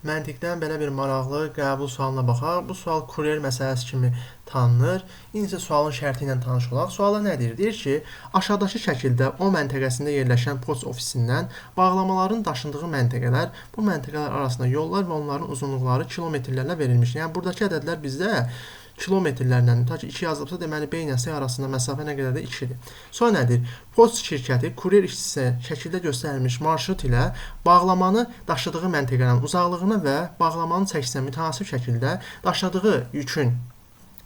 Məntiqdən belə bir maraqlı qəbul sualına baxaq. Bu sual kuryer məsələsi kimi tanınır. İndi isə sualın şərti ilə tanış olaq. Suala nə deyir? Deyir ki, aşağıdakı şəkildə O məntəqəsində yerləşən poçt ofisindən bağlamaların daşındığı məntəqələr, bu məntəqələr arasında yollar və onların uzunluqları kilometrlərlə verilmiş. Yəni buradakı ədədlər bizdə kilometrlərlə, ta ki 2 yazılıbsa, deməli B ilə C arasında məsafə nə qədərdir? 2-dir. Sonra nədir? Poçt şirkəti kuryer işçisi şəkildə göstərilmiş marşrut ilə bağlamanı daşıdığı məntəqənin uzaqlığını və bağlamanın çəkisinə mütənasib şəkildə daşıdığı yükün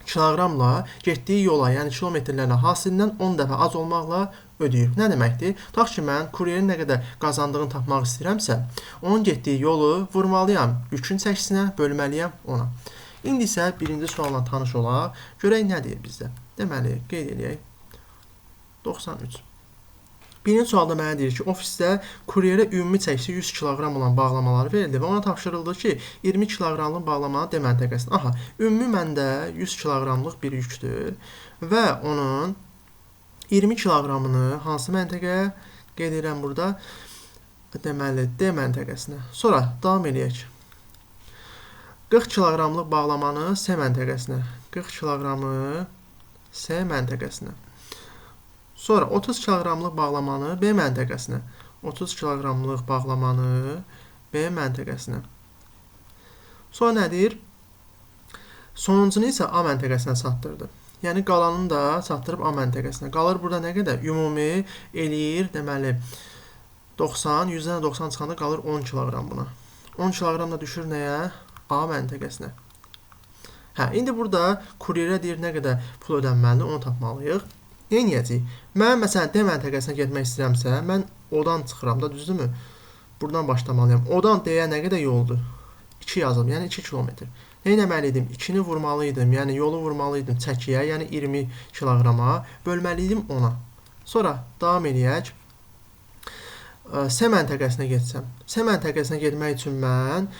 kiloqramla getdiyi yola, yəni kilometrlərlə hasilindən 10 dəfə az olmaqla ödəyir. Nə deməkdir? Tutaq ki, mən kuryerin nə qədər qazandığını tapmaq istəyirəmsə, onun getdiyi yolu vurmalıyam yükün çəkisinə, bölməliyəm ona. İndi isə birinci sualla tanış olaq. Görək nə deyir bizdə. Deməli, qeyd edək. 93. Birinci sualda mənə deyir ki, ofisdə kuryerə ümumi çəkisi 100 kiloqram olan bağlamaları verildi və ona tapşırıldı ki, 20 kiloqramlıq bağlamanı D məntəqəsində. Aha, ümumi məndə 100 kiloqramlıq bir yükdür və onun 20 kiloqramını hansı məntəqəyə qeyd edirəm burada? Deməli, D məntəqəsinə. Sonra davam edək. 40 kiloqramlıq bağlamanı C məntəqəsinə. 40 kiloqramı C məntəqəsinə. Sonra 30 kiloqramlıq bağlamanı B məntəqəsinə. 30 kiloqramlıq bağlamanı B məntəqəsinə. Sonra nədir? Sonuncunu isə A məntəqəsinə çatdırdı. Yəni qalanını da çatdırıb A məntəqəsinə. Qalır burada nə qədər? Ümumi eləyir, deməli 90, 100-dən 90 çıxanda qalır 10 kiloqram buna. 10 kiloqram da düşür nəyə? A məntəqəsinə. İndi burada kuryerə deyir nə qədər pul ödənməlidir, onu tapmalıyıq. Nə edəcəyik? Mən məsələn D məntəqəsinə getmək istəyirəmsə, mən O'dan çıxıram da, düzdürmü? Buradan başlamalıyam. O'dan D-yə nə qədər yoldur? 2 yazılıb, yəni 2 kilometr. Nə etməliydim? 2-ni vurmalıydım, yəni yolu vurmalıydım çəkiyə, yəni 20 kiloqrama, bölməliydim 10-a. Sonra davam edək. C məntəqəsinə getsəm. C məntəqəsinə getmək üçün mən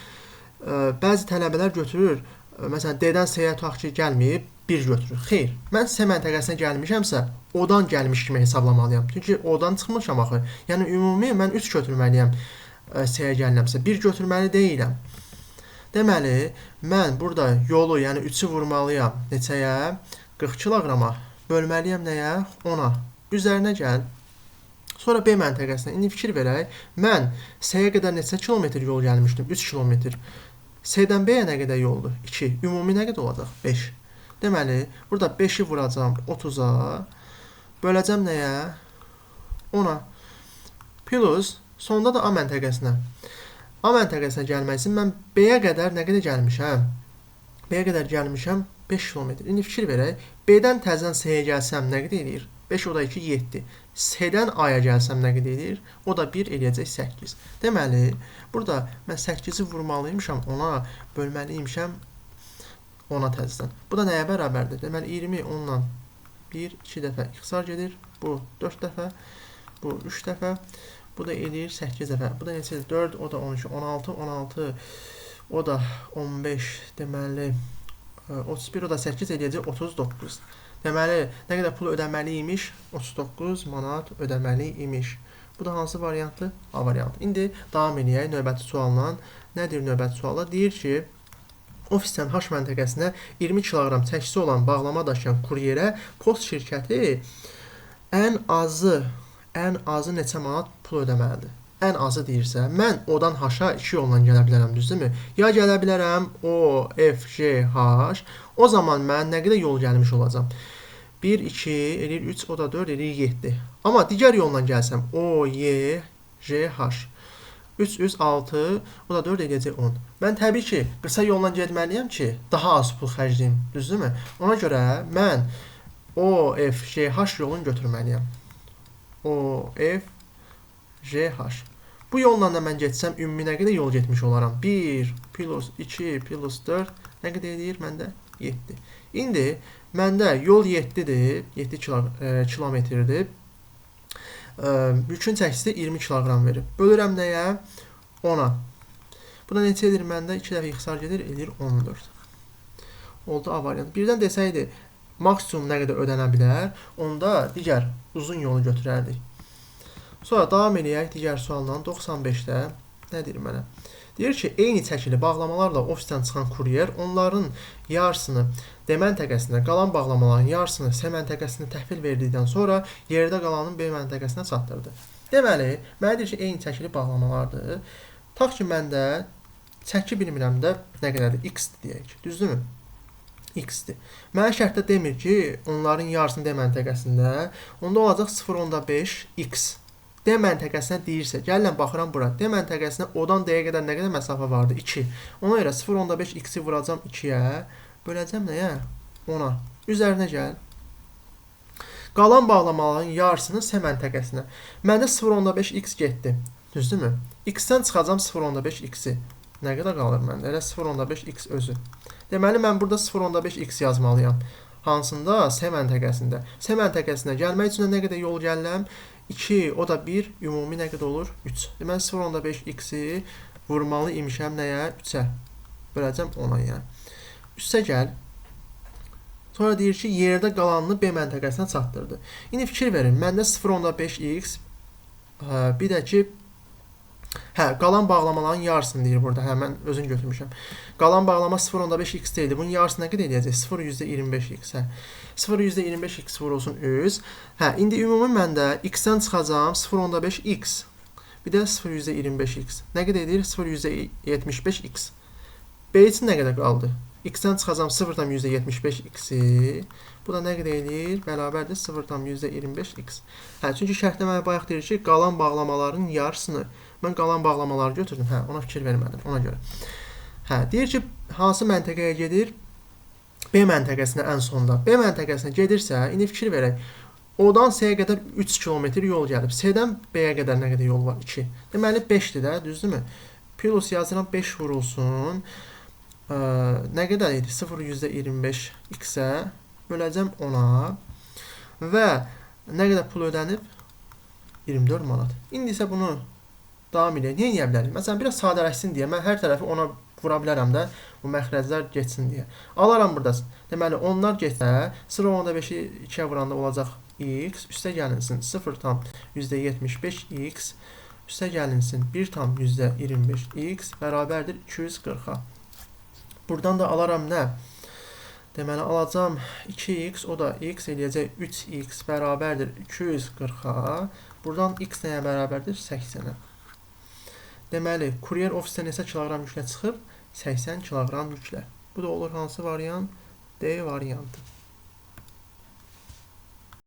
bəzi tələbələr götürür, məsələn D-dən C-yə tutaq ki, gəlməyib, 1 götürür. Xeyr, mən C məntəqəsinə gəlmişəmsə, O'dan gəlmiş kimi hesablamalıyam. Çünki O'dan çıxmışam axı. Yəni ümumi mən 3 götürməliyəm C-yə gəlinəmsə, 1 götürməli deyiləm. Deməli, mən burada yolu, yəni 3-ü vurmalıyam neçəyə? 40 kiloqrama. Bölməliyəm nəyə? 10-a. Üzərinə gəl. Sonra B məntəqəsinə. İndi fikir verək. Mən C-yə qədər neçə kilometr yol gəlmişdim? 3 kilometr. C-dən B-yə nə qədər yoldur? 2. Ümumi nə qədər olacaq? 5. Deməli, burada 5-i vuracam 30-a. Böləcəm nəyə? 10-a. Plus, sonda da A məntəqəsinə. A məntəqəsinə gəlmək üçün mən B-yə qədər nə qədər gəlmişəm? B-yə qədər gəlmişəm 5 kilometr. İndi fikir verək. B-dən təzədən C-yə gəlsəm nə qədər eləyir? 5 o da 2, 7. C-dən A-ya gəlsəm nə qədər eləyir? O da 1 eləyəcək 8. Deməli, burada mən 8-i vurmalıymışam, ona bölməliymişəm 10-a təzədən. Bu da nəyə bərabərdir? Deməli, 20 10-dan 1, 2 dəfə ixtisar gedir. Bu 4 dəfə, bu 3 dəfə. Bu da eləyir 8 dəfə. Bu da neçədir? 4, o da 12, 16, 16, o da 15, deməli 31, o da 8 eləyəcək 39. Deməli, nə qədər pul ödəməli imiş? 39 manat ödəməli imiş. Bu da hansı variantdır? A variantı. İndi davam edək növbəti sualla. Nədir növbəti suala? Deyir ki, ofisdən H məntəqəsinə 20 kiloqram çəkisi olan bağlama daşıyan kuryerə poçt şirkəti ən azı neçə manat pul ödəməlidir? Ən azı deyirsə, mən O'dan H-a 2 yolla gələ bilərəm, düzdürmü? Ya gələ bilərəm O, F, J, H. O zaman mən nə qədər yol gəlmiş olacam? 1, 2, eləyir 3, o da 4, eləyir 7. Amma digər yolla gəlsəm, O, Y, J, H. 3, 3, 6, o da 4 eləyəcək 10. Mən təbii ki, qısa yolla getməliyəm ki, daha az pul xərcləyim, düzdürmü? Ona görə mən O, F, J, H yolunu götürməliyəm. O, F, J, H. Bu yolla da mən getsəm, ümumi nə qədər yol getmiş olaram? 1, plus 2, plus 4, nə qədər edir məndə? 7. İndi məndə yol 7-dir, 7 kilometrdir. Yükün çəkisi 20 kiloqram verir. Bölürəm nəyə? 10-a. Bu da neçə edir məndə? 2 dəfə ixtisar gedir, edir 14. Oldu A variantı. Birdən desəydi, maksimum nə qədər ödənə bilər, onda digər uzun yolu götürərdik. Sonra davam edək digər sualla 95-də. Nə deyir mənə? Deyir ki, eyni çəkili bağlamalarla ofisdən çıxan kuryer onların yarısını D məntəqəsinə, qalan bağlamaların yarısını C məntəqəsinə təhvil verdikdən sonra yerdə qalanın B məntəqəsinə çatdırdı. Deməli, mənə deyir ki, eyni çəkili bağlamalardır. Taq ki, məndə çəki bilmirəm də nə qədərdir? X-dir deyək. Düzdürmü? X-dir. Mənə şərtdə demir ki, onların yarısını D məntəqəsində, onda olacaq 0.5 X. D məntəqəsinə deyirsə, gəlin baxıram bura. D məntəqəsinə odan D-yə qədər nə qədər məsafə vardı? 2. Ona görə 0.5 X-i vuracam 2-yə, böləcəm nəyə? 10-a. Üzərinə gəl. Qalan bağlamaların yarısını C məntəqəsinə. Məndə 0.5 X getdi. Düzdürmü? X-dən çıxacam 0.5 X-i. Nə qədər qalır məndə? Elə 0.5 X özü. Deməli, mən burada 0.5 X yazmalıyam. Hansında? C məntəqəsində. C məntəqəsinə gəlmək üçün nə qədər yol gəlirəm? 2, o da 1, ümumi nə qədər olur? 3. Deməli, 0.5 X-i vurmalı imişəm nəyə? 3-ə. Böləcəm 10-a yəni. Üstə gəl. Sonra deyir ki, yerdə qalanını B məntəqəsinə çatdırdı. İndi fikir verin, məndə 0.5 X, bir də ki, qalan bağlamaların yarısını deyir burada. Mən özüm götürmüşəm. Qalan bağlama 0.5 X deyildi. Bunun yarısı nə qədər edəcək? 0.25 X. 0.25 X vurulsun 100. İndi ümumi məndə X-dən çıxacam 0.5 X. Bir də 0.25 X. Nə qədər edir? 0.75 X. B üçün nə qədər qaldı? X-dən çıxacam 0.75 X-i. Bu da nə qədər edir? Bərabərdir 0.25 X. Çünki şərtdə mənə bayaq deyir ki, qalan bağlamaların yarısını. Mən qalan bağlamaları götürdüm. Ona fikir vermədim. Ona görə. Deyir ki, hansı məntəqəyə gedir? B məntəqəsinə ən sonda. B məntəqəsinə gedirsə, indi fikir verək. O'dan C-yə qədər 3 kilometr yol gəlib. C-dən B-yə qədər nə qədər yol var? 2. Deməli, 5-dir də, düzdürmü? Plus yazıram 5 vurulsun. Nə qədər idi? 0.25 X-ə böləcəm 10-a. Və nə qədər pul ödənib? 24 manat. İndi isə bunu davam edək. Nə edə bilərik? Məsələn, biraz sadələşsin deyə mən hər tərəfi ona vura bilərəm də, bu məxrəclər geçsin deyə. Alaram burada. Deməli, onlar getsə, 0.5-i 2-yə vuranda olacaq X, üstə gəlinsin 0.75 X, üstə gəlinsin 1.25 X bərabərdir 240-a. Buradan da alaram nə? Deməli, alacam 2X, o da X eləyəcək 3X bərabərdir 240-a. Buradan X nəyə bərabərdir? 80-ə. Deməli, kuryer ofisdən neçə kiloqram yüklə çıxıb? 80 kiloqram yüklə. Bu da olur hansı variant? D variantı.